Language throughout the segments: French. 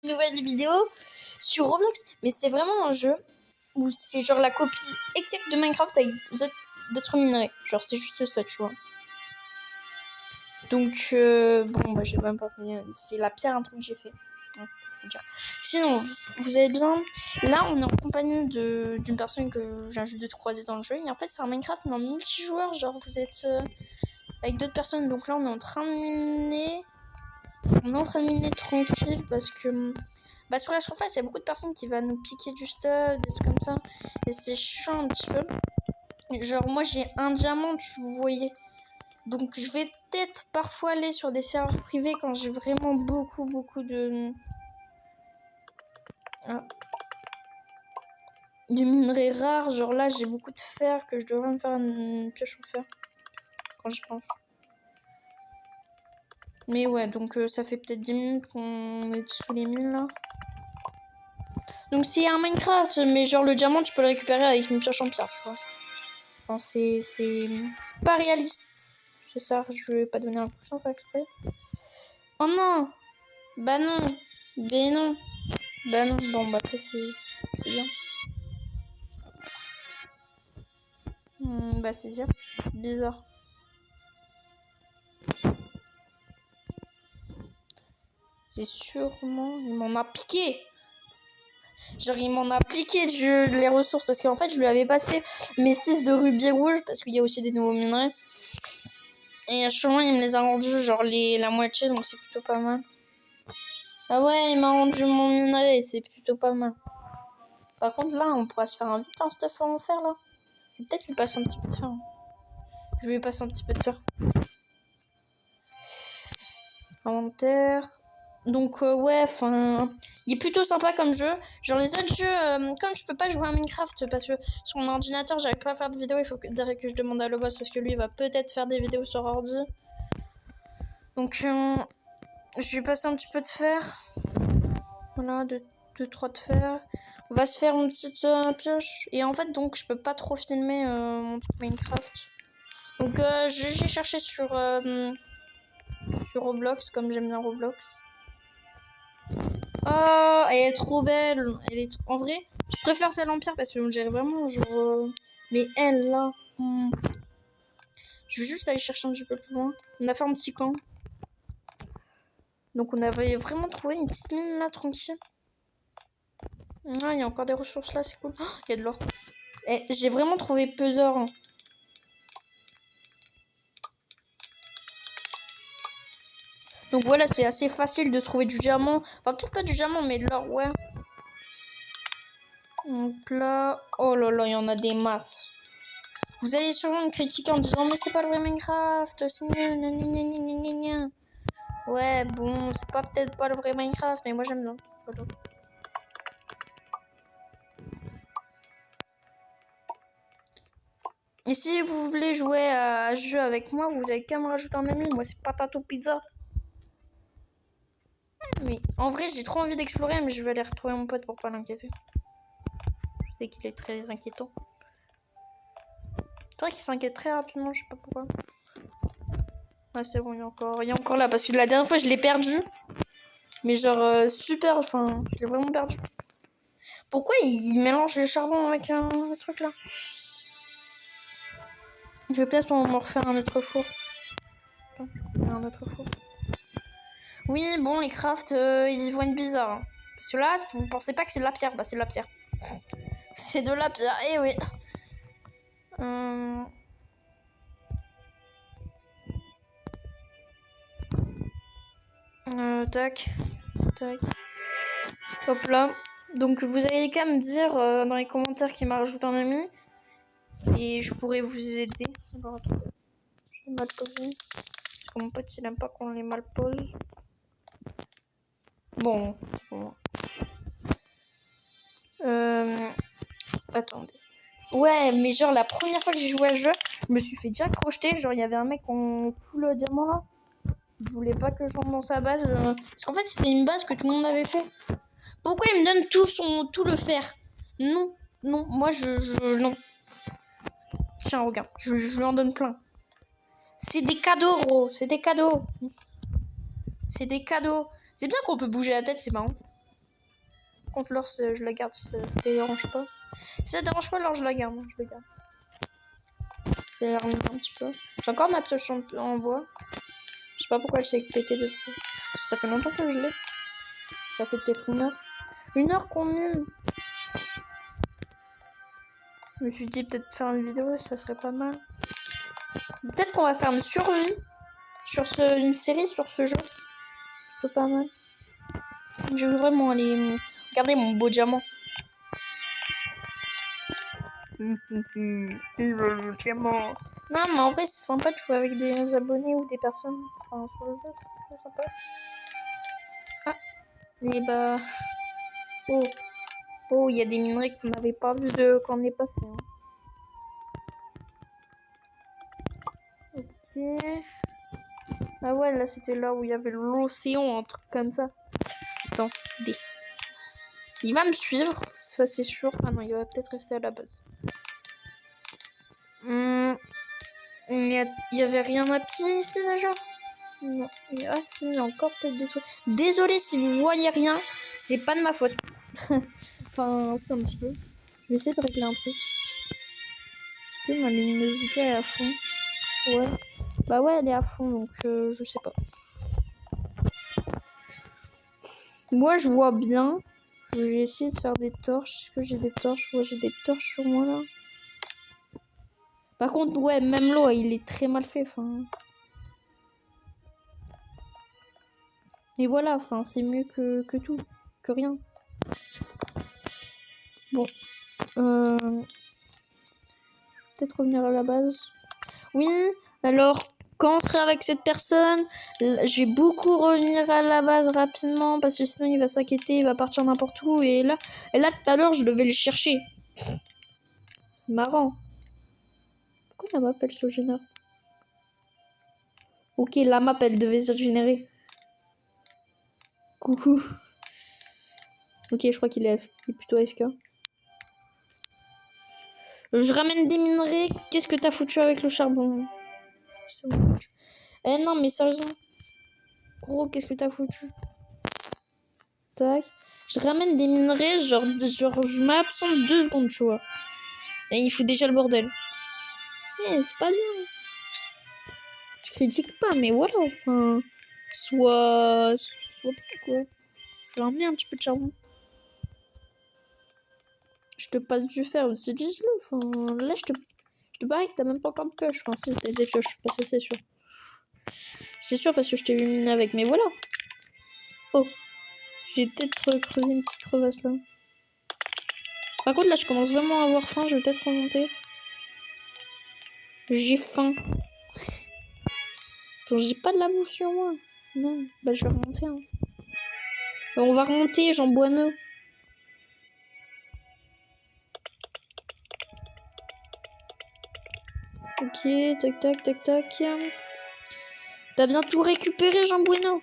nouvelle vidéo sur Roblox, mais c'est vraiment un jeu où c'est genre la copie exacte de Minecraft avec d'autres minerais. Genre c'est juste ça, tu vois. Donc bon, bah j'ai même pas fini. C'est la pire intro que j'ai fait. Ouais, faut dire. Sinon, vous avez bien. Là, on est en compagnie d'une personne que j'ai juste de croiser dans le jeu. Et en fait, c'est un Minecraft mais en multijoueur. Genre vous êtes avec d'autres personnes. Donc là, on est en train de miner. On est en train de miner tranquille parce que bah, sur la surface, il y a beaucoup de personnes qui vont nous piquer du stuff, des trucs comme ça. Et c'est chiant un petit peu. Genre, moi, j'ai un diamant, vous voyez. Donc, je vais peut-être parfois aller sur des serveurs privés quand j'ai vraiment beaucoup de... de minerais rares. Genre là, j'ai beaucoup de fer que je devrais me faire une pioche en fer. Quand j'y pense. Mais ouais, donc ça fait peut-être 10 minutes qu'on est sous les mines là. Donc c'est un Minecraft, mais genre le diamant tu peux le récupérer avec une pioche en pierre, tu vois. Enfin, c'est pas réaliste. C'est ça, je vais pas donner un coup sans faire exprès. Oh non. Bah non. Ben non. Bah non, bon bah ça c'est bien. Bah c'est bien. Bizarre. C'est sûrement... Il m'en a piqué. Genre il m'en a piqué les ressources parce qu'en fait je lui avais passé mes 6 de rubis rouge parce qu'il y a aussi des nouveaux minerais. Et sûrement il me les a rendus genre la moitié donc c'est plutôt pas mal. Ah ouais il m'a rendu mon minerai et c'est plutôt pas mal. Par contre là on pourra se faire un vite un stuff en fer là. Je vais peut-être lui passer un petit peu de fer. Je vais lui passer un petit peu de fer. Inventaire. Donc ouais, enfin, il est plutôt sympa comme jeu. Genre les autres jeux, comme je peux pas jouer à Minecraft parce que sur mon ordinateur j'arrive pas à faire de vidéos, il faut que je demande à Lobos parce que lui il va peut-être faire des vidéos sur ordi. Donc je vais passer un petit peu de fer. Voilà, 2-3 de fer. On va se faire une petite pioche. Et en fait donc je peux pas trop filmer mon truc Minecraft. Donc j'ai cherché sur Roblox comme j'aime bien Roblox. Oh, elle est trop belle. En vrai, je préfère celle en pierre parce que on dirait vraiment genre... Mais elle, là... Je vais juste aller chercher un petit peu plus loin. On a fait un petit camp. Donc on avait vraiment trouvé une petite mine là, tranquille. Ah, il y a encore des ressources là, c'est cool. Oh, il y a de l'or. J'ai vraiment trouvé peu d'or. Hein. Donc voilà, c'est assez facile de trouver du diamant. Enfin, peut-être pas du diamant, mais de l'or, ouais. Donc là... Oh là là, il y en a des masses. Vous allez sûrement me critiquer en disant mais c'est pas le vrai Minecraft, c'est nul, ouais bon c'est peut-être pas le vrai Minecraft mais moi j'aime bien. Voilà. Et si vous voulez jouer à ce jeu avec moi, vous avez qu'à me rajouter un ami, moi c'est Patato Pizza. Mais en vrai j'ai trop envie d'explorer mais je vais aller retrouver mon pote pour pas l'inquiéter. Je sais qu'il est très inquiétant. C'est vrai qu'il s'inquiète très rapidement, je sais pas pourquoi. Ah c'est bon, il est encore là parce que la dernière fois je l'ai perdu. Mais genre super, enfin je l'ai vraiment perdu. Pourquoi il mélange le charbon avec un truc là? Je vais peut-être m'en refaire un autre four. Attends, je vais faire un autre four. Oui, bon, les crafts, ils vont être bizarres. Hein. Parce que là, vous pensez pas que c'est de la pierre? Bah, c'est de la pierre. C'est de la pierre, eh oui. Tac. Tac. Hop là. Donc, vous allez qu'à me dire dans les commentaires qui m'a rajouté un ami. Et je pourrais vous aider. Alors, attendez. Je l'ai mal posé. Parce que mon pote, il aime pas qu'on les mal pose. Bon, c'est bon. Attendez. Ouais, mais genre la première fois que j'ai joué à ce jeu, je me suis fait déjà crocheter. Genre il y avait un mec en full diamant là. Il voulait pas que je rentre dans sa base. Parce qu'en fait c'était une base que tout le monde avait fait. Pourquoi il me donne tout le fer? Non, non, moi non. Tiens, regarde, je lui en donne plein. C'est des cadeaux, gros, c'est des cadeaux. C'est des cadeaux. C'est bien qu'on peut bouger la tête, c'est marrant. contre l'or, je la garde, ça te dérange pas. Si ça te dérange pas, alors je la garde. Je la garde. Je vais la remettre un petit peu. J'ai encore ma pioche en bois. Je sais pas pourquoi elle s'est pétée dessus. Parce que ça fait longtemps que je l'ai. Ça fait peut-être 1 heure. 1 heure combien? Je me suis dit peut-être faire une vidéo, ça serait pas mal. Peut-être qu'on va faire une survie sur une série sur ce jeu. C'est pas mal. Je veux vraiment aller regarder mon beau diamant. Le diamant. Non, mais en vrai, c'est sympa de jouer avec des abonnés ou des personnes enfin, sur le jeu. C'est sympa. Ah, mais bah. Oh, oh, il y a des minerais qu'on n'avait pas vu quand on est passé. Hein. Ok. Ah ouais, là c'était là où il y avait l'océan, un truc comme ça. Attends, il va me suivre, ça c'est sûr. Ah non, il va peut-être rester à la base. Il y avait rien à pied ici déjà? Non. Ah si, il y a encore peut-être des trucs. Désolé si vous voyez rien, c'est pas de ma faute. Enfin, c'est un petit peu. Je vais essayer de régler un truc. Est-ce que ma luminosité est à fond? Ouais. Bah ouais, elle est à fond, donc je sais pas. Moi, je vois bien. Je vais essayer de faire des torches. Est-ce que j'ai des torches? Ouais, j'ai des torches sur moi, là. Par contre, ouais, même l'eau, il est très mal fait, enfin... Et voilà, enfin, c'est mieux que tout. Que rien. Bon. Peut-être revenir à la base. Oui, alors... Quand on sera avec cette personne, je vais beaucoup revenir à la base rapidement parce que sinon il va s'inquiéter, il va partir n'importe où et là tout à l'heure je devais le chercher. C'est marrant. Pourquoi la map elle se génère? Ok, la map elle devait se générer. Coucou. Ok, je crois qu'il est plutôt AFK. Je ramène des minerais. Qu'est-ce que t'as foutu avec le charbon? C'est bon. Eh non, mais sérieusement. Gros, qu'est-ce que t'as foutu? Tac. Je ramène des minerais, genre je m'absente 2 secondes, tu vois. Et il fout déjà le bordel. Eh, c'est pas bien. Je critique pas, mais voilà, enfin... Soit bien, quoi. Je vais ramener un petit peu de charbon. Je te passe du fer, c'est dis-le. Enfin, là, je te parie que t'as même pas encore de pioche. Enfin, si, t'as des pioches, parce que c'est sûr. C'est sûr parce que je t'ai vu miner avec, mais voilà. Oh. J'ai peut-être creusé une petite crevasse là. Par contre, là, je commence vraiment à avoir faim. Je vais peut-être remonter. J'ai faim. Attends, j'ai pas de la bouffe sur moi. Non, bah je vais remonter. Hein. On va remonter, Jean Boineux. Ok, tac, tac, tac, tac. T'as bien tout récupéré, Jean Bueno?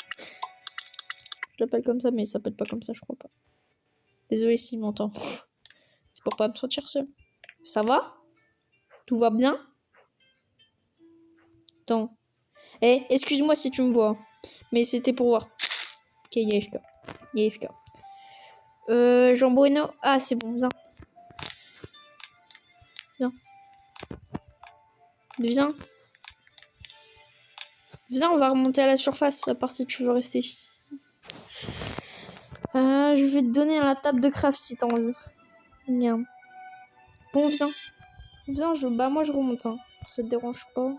Je l'appelle comme ça, mais il s'appelle pas comme ça, je crois pas. Désolé s'il m'entend. C'est pour pas me sentir seul. Ça va? Tout va bien? Attends. Eh, excuse-moi si tu me vois. Mais c'était pour voir. Ok, il y a FK. Il y a FK. Jean Bueno. Ah, c'est bon, viens. Viens. Viens. Viens, on va remonter à la surface, à part si tu veux rester ici. Je vais te donner la table de craft si t'as envie. Viens. Bon, viens. Viens, bah moi je remonte. Hein. Ça te dérange pas.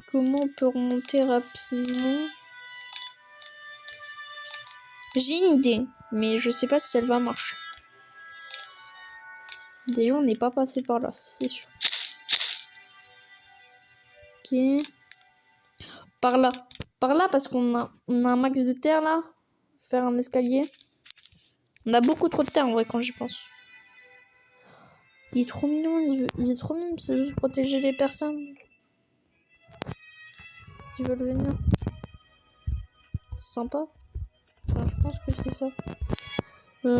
Comment on peut remonter rapidement? J'ai une idée, mais je sais pas si elle va marcher. Déjà, on n'est pas passé par là, c'est sûr. Ok. Par là. Par là, parce qu'on a un max de terre, là. Faire un escalier. On a beaucoup trop de terre, en vrai, quand j'y pense. Il est trop mignon, il est trop mignon, c'est juste protéger les personnes qui veulent venir. C'est sympa. Enfin, je pense que c'est ça.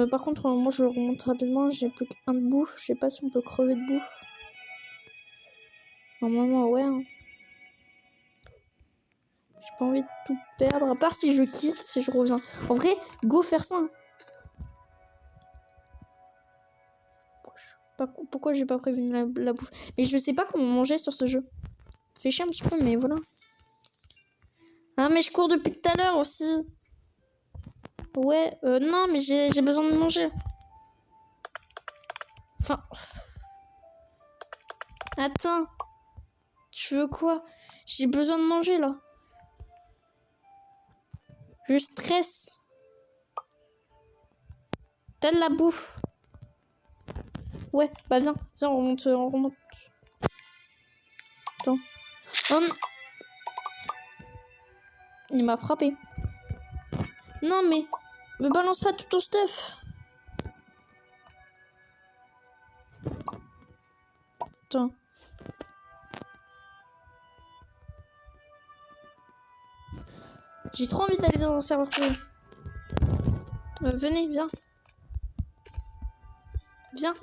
Par contre, moi, je remonte rapidement. J'ai plus qu'un de bouffe. Je sais pas si on peut crever de bouffe. Normalement, ouais. Hein. J'ai pas envie de tout perdre. À part si je quitte, si je reviens. En vrai, go faire ça. Pourquoi j'ai pas prévenu la bouffe? Mais je sais pas comment manger sur ce jeu. Ça fait chier un petit peu, mais voilà. Ah, mais je cours depuis tout à l'heure aussi. Ouais, non, mais j'ai besoin de manger. Enfin... Attends. Tu veux quoi? J'ai besoin de manger, là. Je stresse. T'as de la bouffe. Ouais, bah viens, on remonte. Attends. Oh non. Il m'a frappé. Non, mais... Me balance pas tout ton stuff. Attends. J'ai trop envie d'aller dans un serveur privé. Venez, viens. Viens.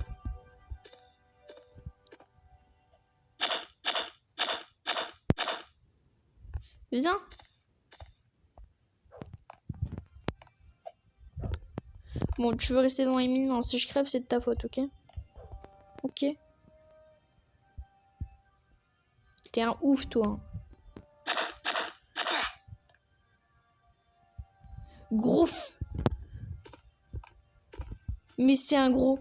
Viens. Bon, tu veux rester dans les mines, hein. Si je crève, c'est de ta faute, ok? Ok. T'es un ouf, toi. Gros. Mais c'est un gros.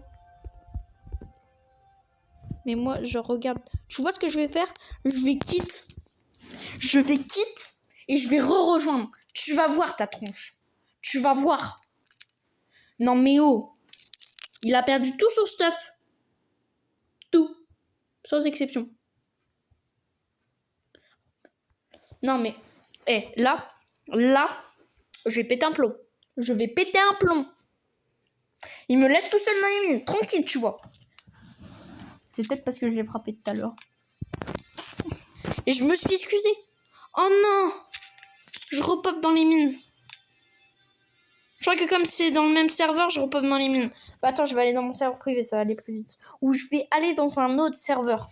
Mais moi, je regarde. Tu vois ce que je vais faire? Je vais quitte. Je vais quitte et je vais rejoindre. Tu vas voir ta tronche. Tu vas voir. Non mais oh. Il a perdu tout son stuff. Tout. Sans exception. Non mais. Là, je vais péter un plomb. Je vais péter un plomb. Il me laisse tout seul dans les mines. Tranquille, tu vois. C'est peut-être parce que je l'ai frappé tout à l'heure. Et je me suis excusée. Oh non. Je repop dans les mines. Je crois que comme c'est dans le même serveur, je repop dans les mines. Bah attends, je vais aller dans mon serveur privé, ça va aller plus vite. Ou je vais aller dans un autre serveur.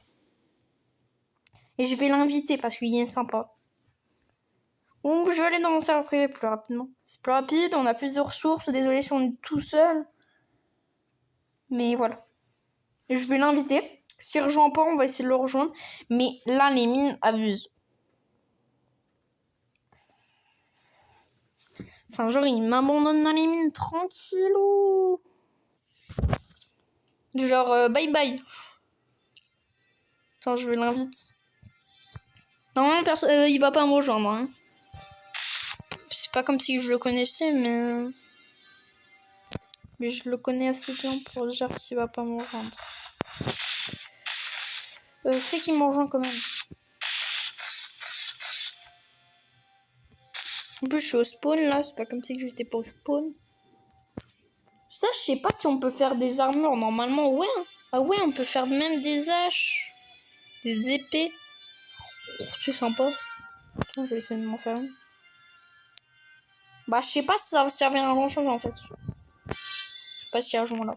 Et je vais l'inviter parce qu'il est sympa. Ou je vais aller dans mon serveur privé plus rapidement. C'est plus rapide, on a plus de ressources. Désolé si on est tout seul. Mais voilà. Et je vais l'inviter. S'il rejoint pas, on va essayer de le rejoindre. Mais là, les mines abusent. Enfin, genre, il m'abandonne dans les mines tranquillou. Genre, bye bye. Attends, je vais l'inviter. Non, il va pas me rejoindre. Hein. C'est pas comme si je le connaissais, mais je le connais assez bien pour dire qu'il va pas me rejoindre. Fait qu'il me rejoint quand même. En plus, je suis au spawn là, c'est pas comme si j'étais pas au spawn. Ça, je sais pas si on peut faire des armures. Normalement, ouais. Ah ouais, on peut faire même des haches, des épées. Oh, c'est sympa. Attends, je vais essayer de m'en faire une. Bah, je sais pas si ça va servir à grand chose en fait. Je sais pas s'il rejoint là.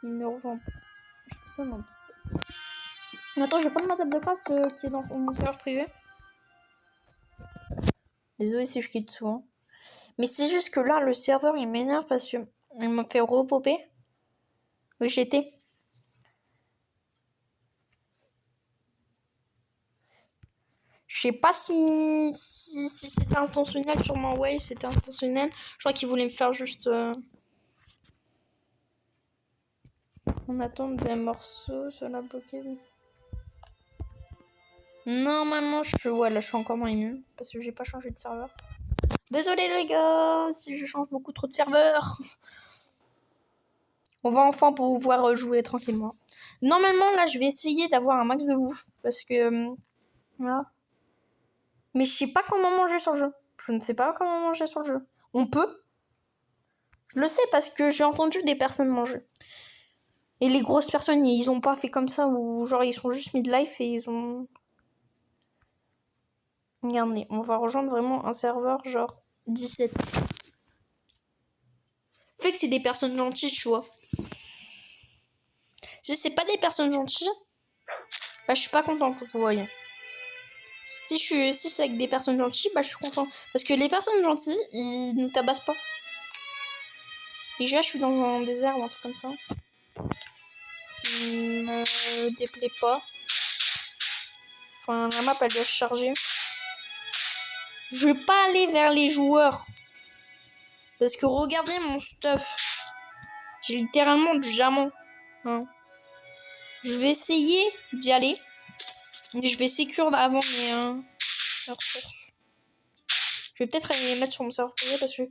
Il me rejoint pas. Ça, non. Attends, je vais prendre ma table de craft qui est dans mon serveur privé. Désolé si je quitte souvent. Mais c'est juste que là, le serveur, il m'énerve parce que il m'a fait repopper où j'étais. Je sais pas si c'était intentionnel, sûrement ouais, c'était intentionnel. Je crois qu'il voulait me faire juste... On attend des morceaux sur la bloquée. Normalement, ouais, là, je suis encore dans les mines parce que j'ai pas changé de serveur. Désolé les gars, si je change beaucoup trop de serveurs. On va enfin pouvoir jouer tranquillement. Normalement, là, je vais essayer d'avoir un max de bouffe parce que... voilà. Mais je sais pas comment manger sur le jeu. Je ne sais pas comment manger sur le jeu. On peut. Je le sais parce que j'ai entendu des personnes manger. Et les grosses personnes, ils ont pas fait comme ça ou genre ils sont juste mid-life et ils ont... Regardez, on va rejoindre vraiment un serveur genre 17. Fait que c'est des personnes gentilles, tu vois. Si c'est pas des personnes gentilles, bah je suis pas contente que vous voyez. Si c'est avec des personnes gentilles, bah je suis content. Parce que les personnes gentilles, ils ne tabassent pas. Déjà, je suis dans un désert ou un truc comme ça. Qui me déplaît pas. Enfin, la map, elle doit se charger. Je vais pas aller vers les joueurs. Parce que regardez mon stuff. J'ai littéralement du diamant. Hein. Je vais essayer d'y aller. Mais je vais sécure avant mes ressources. Je vais peut-être aller les mettre sur mon serveur privé parce que...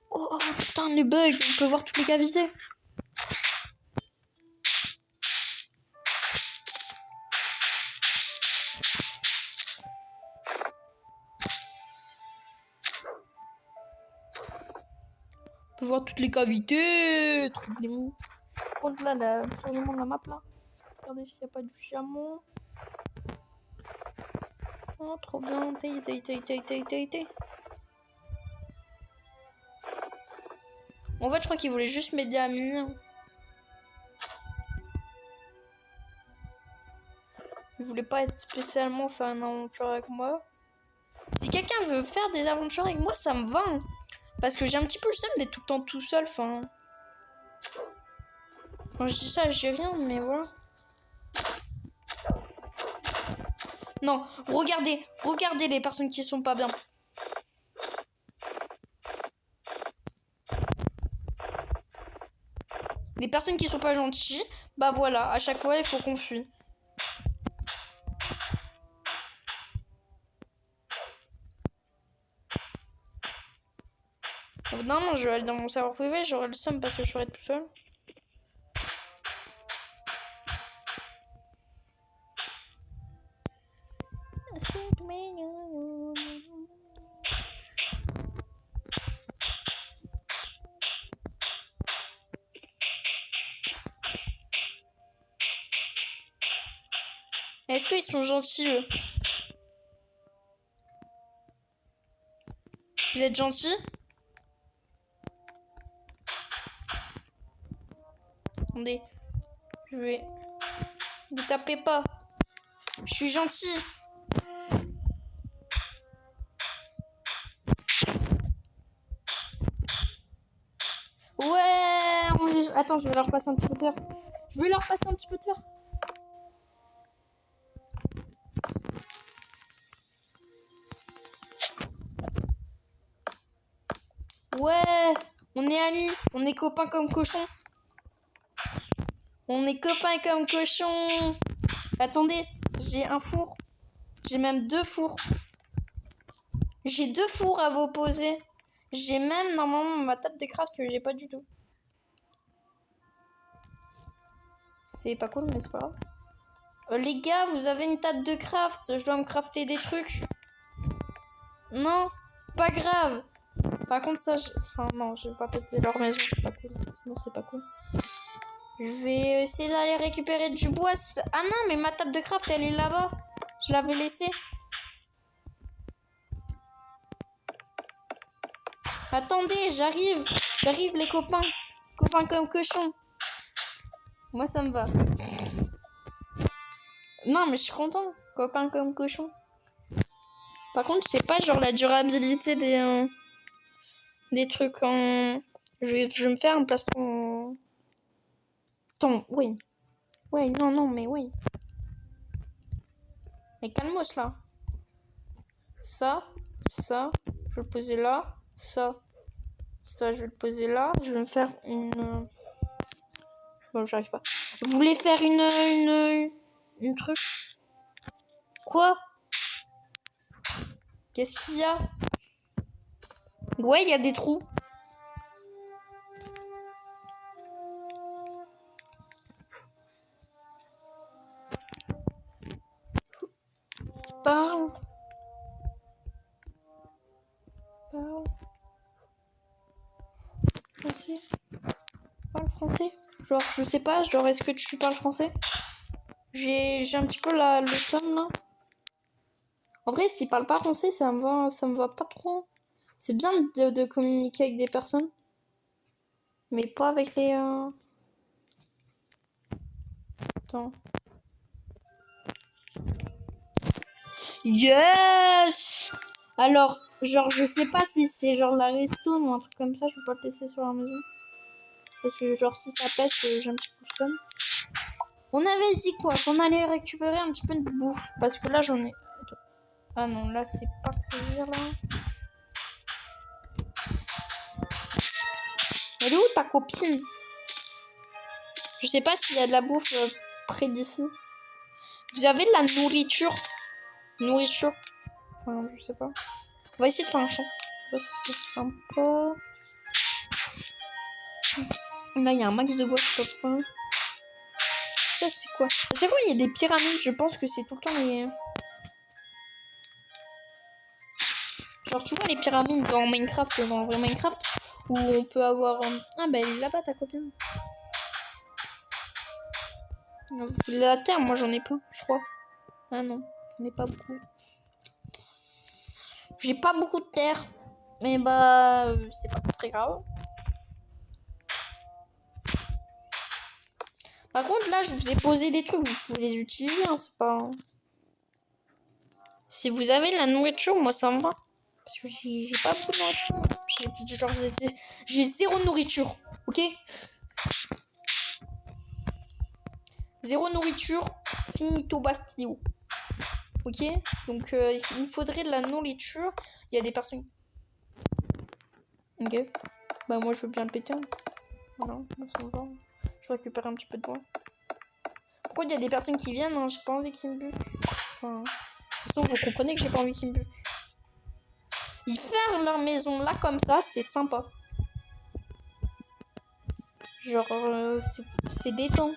Oh putain, le bug. On peut voir toutes les cavités. On peut voir toutes les cavités. Trop bien. Par contre là, le changement de la map là. Regardez s'il n'y a pas du diamant. Oh, trop bien. Tay. En fait, je crois qu'il voulait juste m'aider à miner. Il voulait pas être spécialement faire une aventure avec moi. Si quelqu'un veut faire des aventures avec moi, ça me va. Hein. Parce que j'ai un petit peu le seum d'être tout le temps tout seul. Enfin, quand je dis ça, je dis rien, mais voilà. Non, regardez les personnes qui sont pas bien. Les personnes qui sont pas gentilles, bah voilà, à chaque fois, il faut qu'on fuit. Non, je vais aller dans mon serveur privé, j'aurai le seum parce que je serai tout seul. Est-ce qu'ils sont gentils, eux? Vous êtes gentils? Attendez. Je vais... Ne tapez pas. Je suis gentil. Ouais. Attends, je vais leur passer un petit peu de terre. Je vais leur passer un petit peu de terre. Ouais. On est amis. On est copains comme cochons. On est copains comme cochons. Attendez. J'ai un four. J'ai même 2 fours. J'ai 2 fours à vous poser. J'ai même normalement ma table de craft que j'ai pas du tout. C'est pas cool, mais c'est pas grave. Les gars, vous avez une table de craft. Je dois me crafter des trucs. Non, pas grave. Par contre, ça, enfin non, je vais pas péter leur maison, c'est pas cool. Sinon, c'est pas cool. Je vais essayer d'aller récupérer du bois. Ah non, mais ma table de craft, elle est là-bas. Je l'avais laissée. Attendez, j'arrive. J'arrive, les copains. Copains comme cochons. Moi, ça me va. Non, mais je suis content. Copains comme cochons. Par contre, je sais pas, genre la durabilité des trucs en... Je vais me faire un plastron... Attends, oui. Ouais, non, mais oui. Mais calmos, là. Ça, je vais le poser là. Ça, je vais le poser là. Je vais me faire une... Bon, j'arrive pas. Vous voulez faire une truc? Quoi? Qu'est-ce qu'il y a? Ouais, il y a des trous. Parle. Français. Parle français. Genre, je sais pas, genre, est-ce que tu parles français? J'ai un petit peu le somme, là. En vrai, s'ils parlent pas français, ça me va pas trop. C'est bien de communiquer avec des personnes. Mais pas avec les... Attends. Yes! Alors, genre, je sais pas si c'est genre la redstone ou un truc comme ça. Je vais pas le tester sur la maison. Parce que genre, si ça pète, j'ai un petit peu de fun. On avait dit quoi? Qu'on allait récupérer un petit peu de bouffe. Parce que là, j'en ai... Ah non, là, c'est pas courir, là. Elle est où ta copine? Je sais pas s'il y a de la bouffe près d'ici. Vous avez de la nourriture? Nourriture? Enfin, je sais pas. On va essayer de faire un champ. Là, c'est sympa. Là, il y a un max de bois, je sais pas. Ça, c'est quoi? À chaque fois, il y a des pyramides. Je pense que c'est tout le temps les... Genre, tu vois les pyramides dans Minecraft, dans le vrai Minecraft, où on peut avoir... Ah, bah, elle est là-bas, ta copine. La terre, moi, j'en ai plein, je crois. Ah non, j'en ai pas beaucoup. J'ai pas beaucoup de terre. Mais bah, c'est pas très grave. Par contre, là, je vous ai posé des trucs. Vous pouvez les utiliser, hein, c'est pas... Si vous avez de la nourriture, moi, ça me va. Parce que j'ai pas beaucoup de nourriture. J'ai zéro nourriture, ok? Zéro nourriture, finito bastillo. Ok? Donc, il me faudrait de la nourriture. Il y a des personnes... Ok. Bah, moi, je veux bien le péter. Voilà, ça me va. Je récupère un petit peu de bois. Pourquoi il y a des personnes qui viennent, hein? J'ai pas envie qu'ils me butent. Enfin, de toute façon, vous comprenez que j'ai pas envie qu'ils me butent. Ils ferment leur maison là, comme ça, c'est sympa. Genre, c'est détend.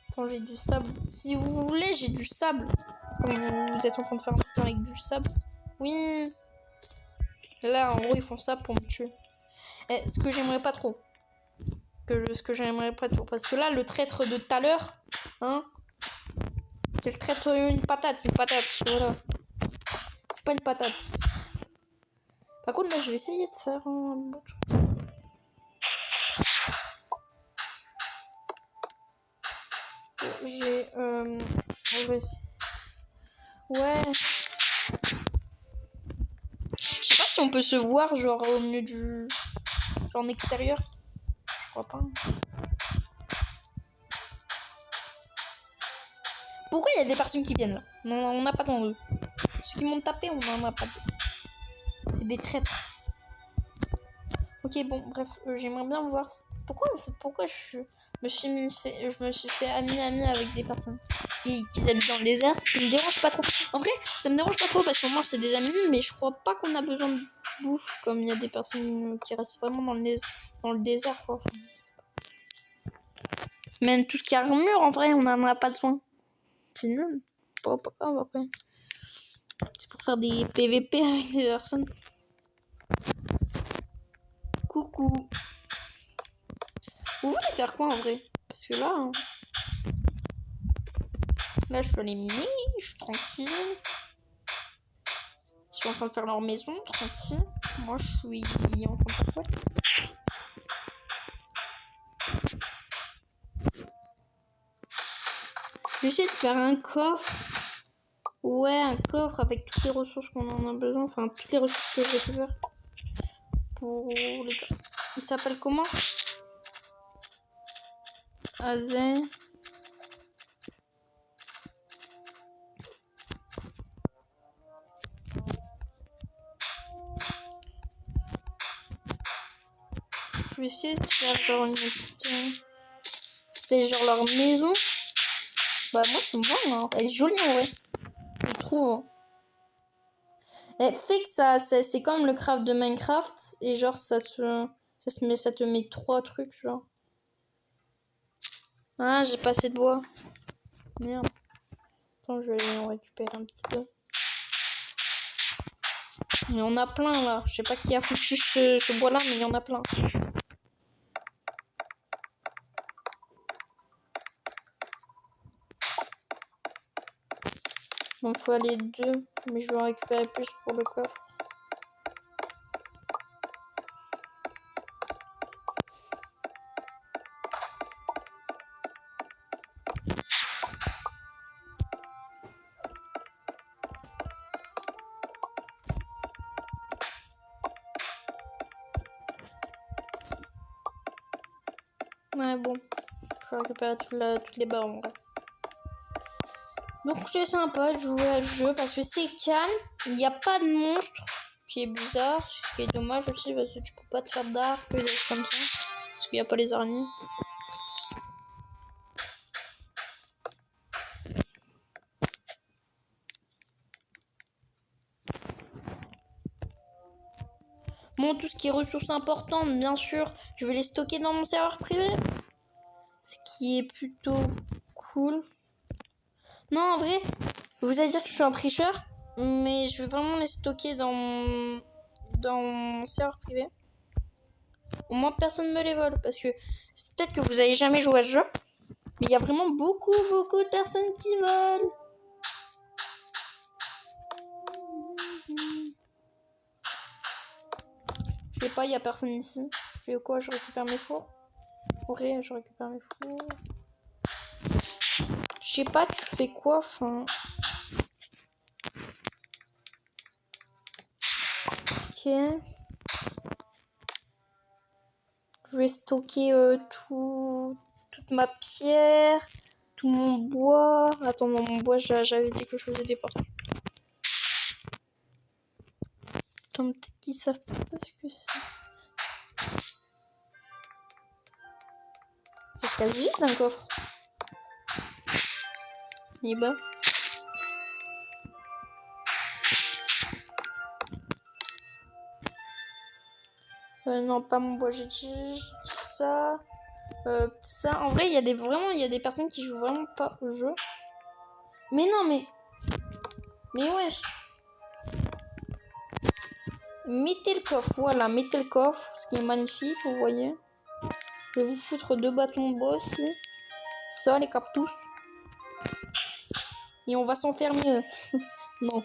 Attends, j'ai du sable. Si vous voulez, j'ai du sable. Comme vous êtes en train de faire un truc avec du sable. Oui. Là, en gros, ils font ça pour me tuer. Et ce que j'aimerais pas trop. Ce que j'aimerais pas trop. Parce que là, le traître de tout à l'heure, hein, c'est le traître une patate. C'est une patate. Voilà. C'est pas une patate. Par contre, là, je vais essayer de faire un bout. J'ai... Ouais. Je sais pas si on peut se voir, genre, au milieu du... Genre, en extérieur. Je crois pas. Pourquoi il y a des personnes qui viennent là? Non, on n'a pas dans eux. Ceux qui m'ont tapé, on en a pas. C'est des traîtres. Ok, bon, bref, j'aimerais bien voir... Pourquoi je me suis fait ami avec des personnes qui habitent dans le désert, ce qui me dérange pas trop. En vrai, ça me dérange pas trop parce que moi c'est des amis, mais je crois pas qu'on a besoin de bouffe comme il y a des personnes qui restent vraiment dans le désert, quoi. Même tout ce qui est armure, en vrai, on en a pas besoin. C'est nul. Pas grave après. C'est pour faire des PVP avec des personnes. Coucou. Vous voulez faire quoi en vrai? Parce que là... Hein, là, je peux les miner, je suis tranquille. Ils sont en train de faire leur maison, tranquille. Moi, je suis en train de faire quoi? J'essaie de faire un coffre. Ouais, un coffre avec toutes les ressources qu'on en a besoin. Enfin, toutes les ressources que je récupère. Pour les gars. Il s'appelle comment? Azel. Je vais essayer de faire genre une petite... C'est genre leur maison. Bah moi ça me va, hein. Elle est jolie en vrai. Je trouve. Elle fait que c'est comme le craft de Minecraft. Et genre ça te met 3 trucs genre. Ah j'ai pas assez de bois. Merde. Attends, je vais aller en récupérer un petit peu. Mais on a plein là. Je sais pas qui a foutu ce bois là, mais il y en a plein. Bon, il faut aller 2, mais je vais en récupérer plus pour le coffre. Ouais, bon. Je vais récupérer toutes les barres en vrai. Donc c'est sympa de jouer à ce jeu parce que c'est calme. Il n'y a pas de monstre. Ce qui est bizarre. Ce qui est dommage aussi parce que tu peux pas te faire d'arc ou des choses comme ça. Parce qu'il n'y a pas les araignées. Bon, tout ce qui est ressources importantes, bien sûr, je vais les stocker dans mon serveur privé. Ce qui est plutôt cool. Non, en vrai, vous allez dire que je suis un tricheur, mais je vais vraiment les stocker dans mon serveur privé. Au moins, personne ne me les vole, parce que c'est peut-être que vous n'avez jamais joué à ce jeu, mais il y a vraiment beaucoup de personnes qui volent. Je sais pas, il y a personne ici. Je fais quoi? Je récupère mes fours. Ouais, je récupère mes fours. Je sais pas, tu fais quoi, enfin... Ok. Je vais stocker toute ma pierre, tout mon bois. Attends, non, mon bois, j'avais dit que je faisais des portes. Attends, peut-être qu'ils savent pas ce que c'est. Ça se casse vite un coffre. Et bah. Non, pas mon bois, j'ai dit ça. Ça, en vrai, il y a des personnes qui jouent vraiment pas au jeu. Mais non, mais wesh. Mettez le coffre, voilà, mettez le coffre, ce qui est magnifique, vous voyez. Je vais vous foutre 2 bâtons de bois aussi. Ça, les cactus. Et on va s'en faire mieux. Non.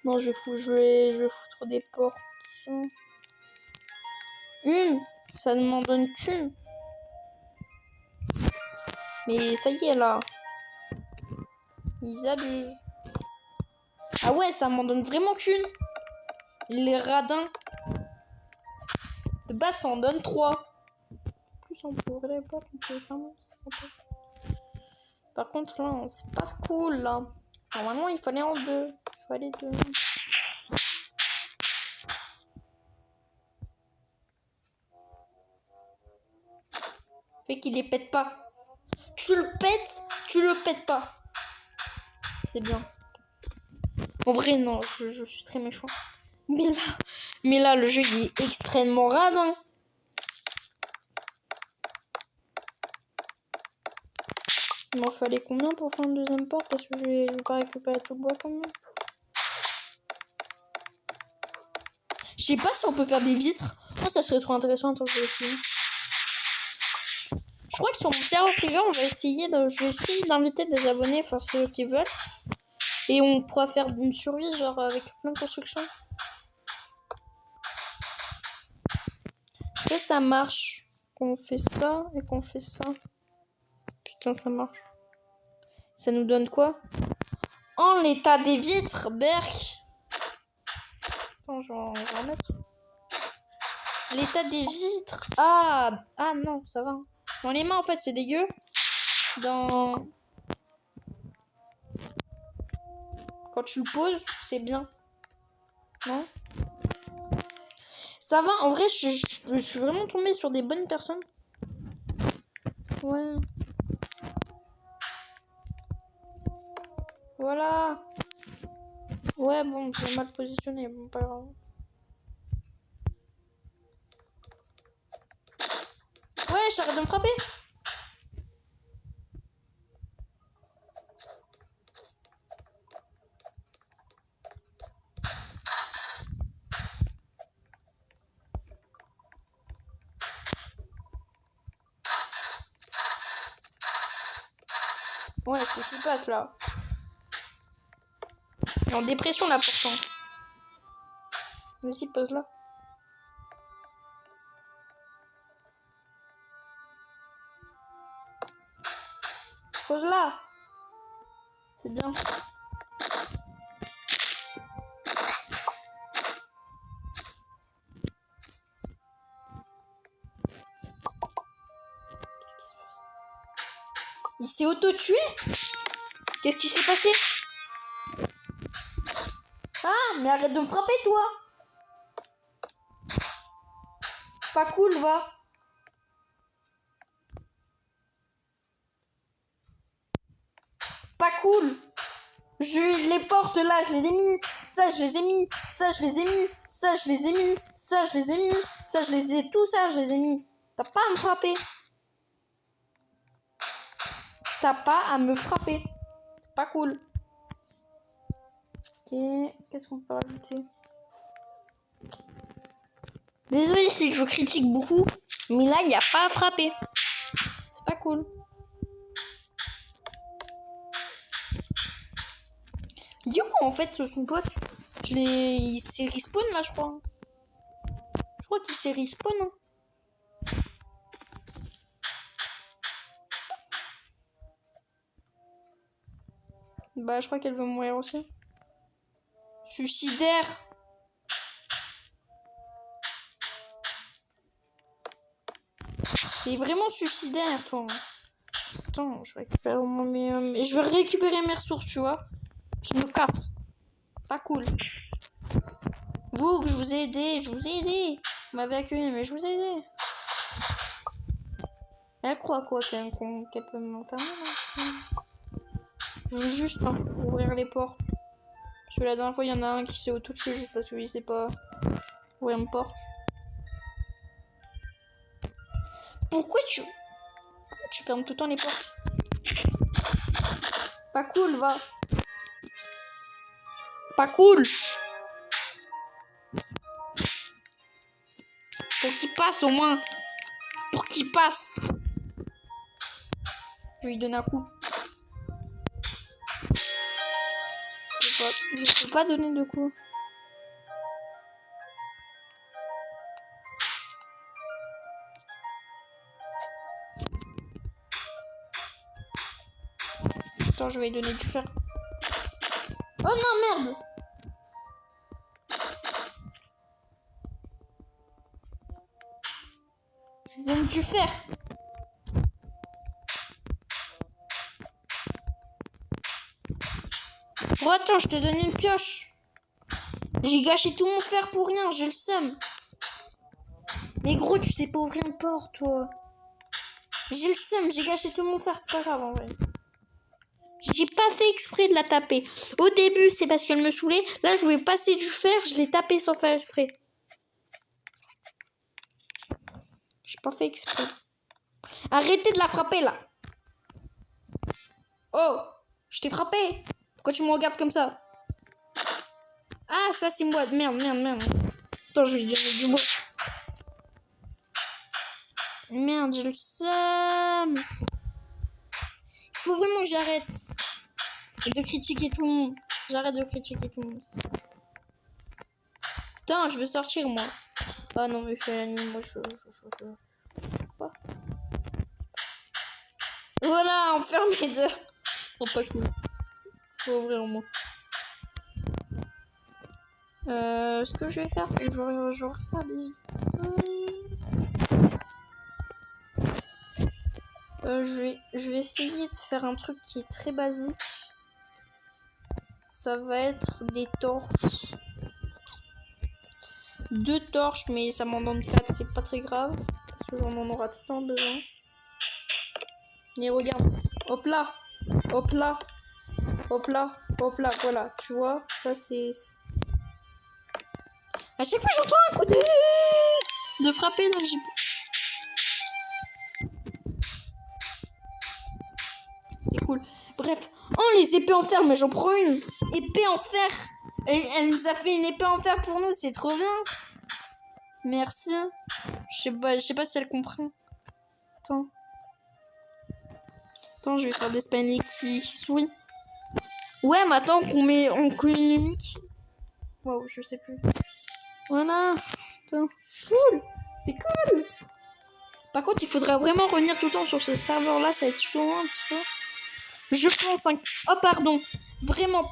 Non, je vais foutre des portes. Une. Ça ne m'en donne qu'une. Mais ça y est, là. Ils abusent. Ah ouais, ça m'en donne vraiment qu'une. Les radins. De base, ça en donne 3. Plus on peut ouvrir les portes, on peut les fermer. C'est sympa. Par contre, là, c'est pas cool, là. Normalement, il fallait en 2. Il fallait 2. Fait qu'il les pète pas. Tu le pètes, tu le pètes pas. C'est bien. En vrai, non, je suis très méchant. Mais là, le jeu, il est extrêmement radin. Il m'en fallait combien pour faire une deuxième porte? Parce que je vais pas récupérer tout le bois quand même. Je sais pas si on peut faire des vitres. Oh, ça serait trop intéressant. Attends, je vais essayer. Je crois que sur mon serveur privé, je vais essayer d'inviter des abonnés, enfin ceux qui veulent. Et on pourra faire une survie, genre avec plein de constructions. Et ça marche. On fait ça et qu'on fait ça. Putain, ça marche. Ça nous donne quoi? En l'état des vitres, Berk. Attends, je vais en remettre. L'état des vitres. Ah non, ça va. Dans les mains, en fait, c'est dégueu. Quand tu le poses, c'est bien. Non? Ça va, en vrai, je suis vraiment tombée sur des bonnes personnes. Ouais. Voilà. Ouais, bon, j'ai mal positionné. Bon, pas grave. Ouais, j'arrête de me frapper. Ouais, qu'est-ce qui se passe là? Il est en dépression là pourtant. Vas-y, pose là. Pose là. C'est bien. Il s'est auto-tué? Qu'est-ce qui s'est passé? Ah, mais arrête de me frapper, toi! Pas cool, va! Pas cool! Les portes là, je les ai mis! Ça, je les ai mis! Ça, je les ai mis! Ça, je les ai mis! Ça, je les ai mis! Ça, je les ai... Tout ça, je les ai mis! T'as pas à me frapper! T'as pas à me frapper! C'est pas cool! Ok, qu'est-ce qu'on peut rajouter? Désolé si je critique beaucoup, mais là, il n'y a pas à frapper. C'est pas cool. Il est où en fait son pote? Il s'est respawn là, je crois. Je crois qu'il s'est respawn. Hein. Bah, je crois qu'elle veut mourir aussi. Suicidaire. T'es vraiment suicidaire, toi. Attends, je récupère au moins mes... Je vais récupérer mes ressources, tu vois. Je me casse. Pas cool. Vous, je vous ai aidé, Vous m'avez accueilli, mais je vous ai aidé. Elle croit quoi qu'elle peut m'enfermer là? Je veux juste ouvrir les portes. Parce que la dernière fois, il y en a un qui s'est auto-tué juste parce qu'il sait pas ouvrir une porte. Pourquoi tu fermes tout le temps les portes? Pas cool, va. Pas cool. Pour qu'il passe au moins. Pour qu'il passe. Je vais lui donner un coup. Je peux pas donner de coup. Attends, je vais lui donner du fer. Oh non, merde! Je lui donne du fer. Oh, attends, je te donne une pioche. J'ai gâché tout mon fer pour rien, j'ai le seum. Mais gros, tu sais pas ouvrir une porte, toi. J'ai le seum, j'ai gâché tout mon fer, c'est pas grave en vrai. J'ai pas fait exprès de la taper. Au début, c'est parce qu'elle me saoulait. Là, je voulais passer du fer, je l'ai tapé sans faire exprès. J'ai pas fait exprès. Arrêtez de la frapper, là. Oh, je t'ai frappé. Pourquoi tu me regardes comme ça? Ah, ça, c'est moi. Merde. Attends, je vais lui donner du bois. Merde, j'ai le seum. Il faut vraiment que j'arrête de critiquer tout le monde. J'arrête de critiquer tout le monde. Putain, je veux sortir, moi. Ah non, mais fais la nuit, moi, Quoi? Voilà, enferme les deux. Oh, pas cool. Faut ouvrir, moi. Ce que je vais faire, c'est que je vais refaire des visites. Je vais essayer de faire un truc qui est très basique. Ça va être des torches. 2 torches, mais ça m'en donne 4, c'est pas très grave. Parce que j'en aura tout le temps besoin. Et regarde. Hop là. Hop là. Hop là. Hop là. Voilà. Tu vois, ça c'est... À chaque fois j'entends un coup de frapper là, c'est cool. Bref. Oh, les épées en fer, mais j'en prends une. Épée en fer. Elle nous a fait une épée en fer pour nous, c'est trop bien. Merci. Je sais pas si elle comprend. Attends, je vais faire des spiny qui souillent. Ouais, mais attends on communique. Wow, je sais plus. Voilà. Attends. Cool. C'est cool. Par contre, il faudra vraiment revenir tout le temps sur ces serveurs-là, ça va être chaud un petit peu. Je pense... Oh, pardon. Vraiment.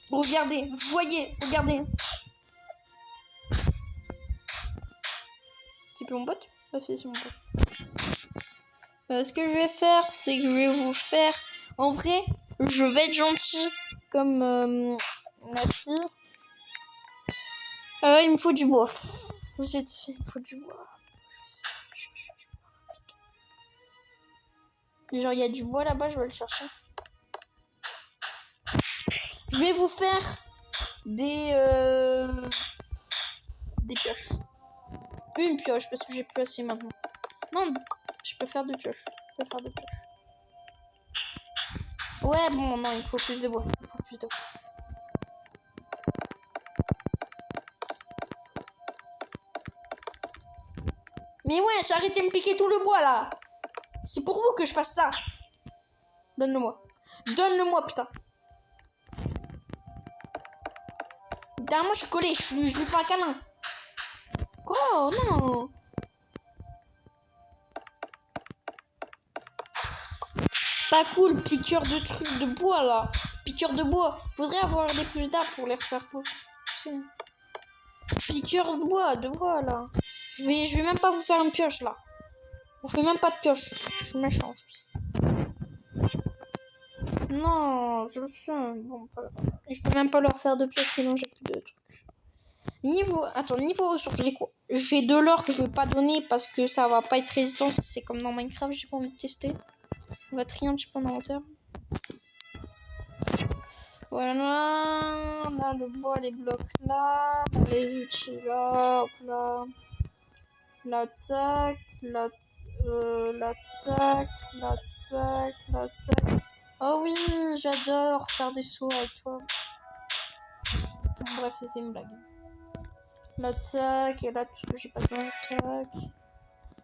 Regardez. Vous voyez. Regardez. C'est plus mon pote? Ah si, c'est mon pote. Ce que je vais faire, c'est que je vais vous faire... En vrai, je vais être gentil comme la fille. Il me faut du bois. Il me faut du bois. Genre, il y a du bois là-bas, je vais le chercher. Je vais vous faire des pioches. Une pioche, parce que j'ai plus assez maintenant. Non, je peux faire 2 pioches. Ouais, bon, non, il faut plus de bois. Mais ouais, arrêtez de me piquer tout le bois, là. C'est pour vous que je fasse ça. Donne-le-moi. Donne-le-moi, putain. Derrière moi, je suis collé. Je lui fais un câlin. Oh, non. Pas cool, piqueur de trucs de bois, là. Piqueur de bois. Faudrait avoir des plus d'arbres pour les refaire pousser. Piqueur de bois, là. Je vais même pas vous faire une pioche, là. Vous faites même pas de pioche. Je suis méchant. Non, je le fais. Bon, pas grave. Je peux même pas leur faire de pioche, sinon j'ai plus de trucs. Niveau ressources, j'ai quoi? J'ai de l'or que je vais pas donner parce que ça va pas être résistant. C'est comme dans Minecraft, j'ai pas envie de tester. On va trier un petit peu en inventaire. Voilà, on a le bois, les blocs là, les outils là, hop là. L'attaque. Oh oui, j'adore faire des sauts avec toi. Bon, bref, c'est une blague. L'attaque, et là, j'ai pas besoin d'attaque.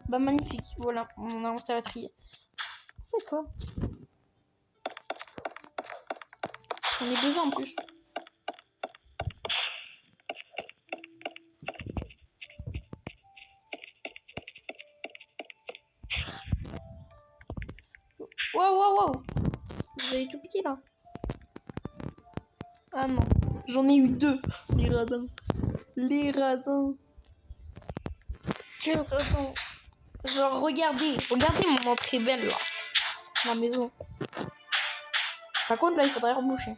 Bah, magnifique, voilà, on a inventaire à trier. Vous faites quoi? On est besoin en plus. Wow. Vous avez tout piqué là? Ah non. J'en ai eu 2. Les radins. Quel radin. Genre, regardez mon entrée belle là. Ma maison. Par contre, là, il faudrait reboucher.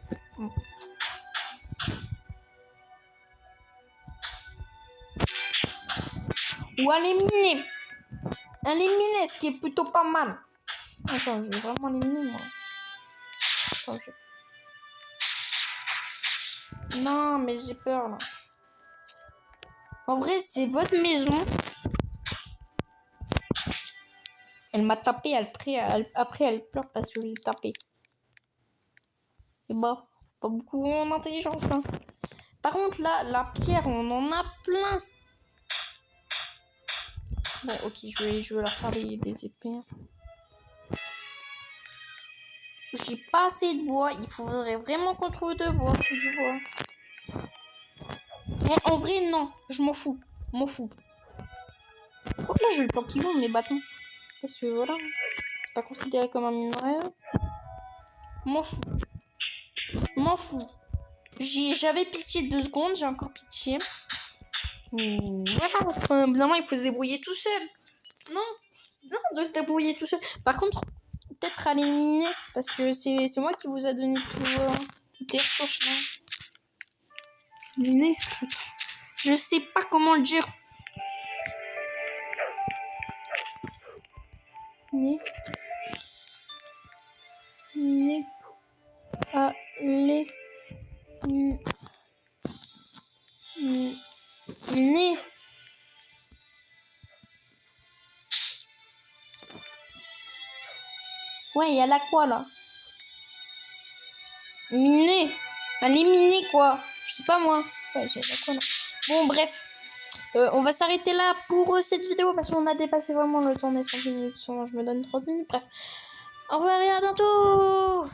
Ou aller miner. Ce qui est plutôt pas mal. Attends, je vais vraiment aller miner, moi. Attends, Non, mais j'ai peur, là. En vrai, c'est votre maison. Elle m'a tapé, après elle pleure parce que je l'ai tapé. Et bah, c'est pas beaucoup en intelligence, là. Par contre, là, la pierre, on en a plein. Bon, ok, je vais leur faire des épées. J'ai pas assez de bois. Il faudrait vraiment qu'on trouve du bois. Mais en vrai, non. Je m'en fous. Pourquoi là, je vais le planquer où, mes bâtons? Parce que voilà. C'est pas considéré comme un minerai. M'en fous. J'avais pitié 2 secondes. J'ai encore pitié. Voilà. Évidemment, il faut se débrouiller tout seul. Non, de se débrouiller tout seul. Par contre, peut-être aller miner. Parce que c'est moi qui vous a donné toutes les ressources. Là. Miner. Je sais pas comment le dire. Miner. Allez. Miner. Ouais, il y a la quoi là? Miner. Allez miner quoi? Je sais pas moi. Ouais, j'ai la quoi là. Bon, bref. On va s'arrêter là pour cette vidéo parce qu'on a dépassé vraiment le temps des 30 minutes. Je me donne 30 minutes. Bref. Au revoir et à bientôt!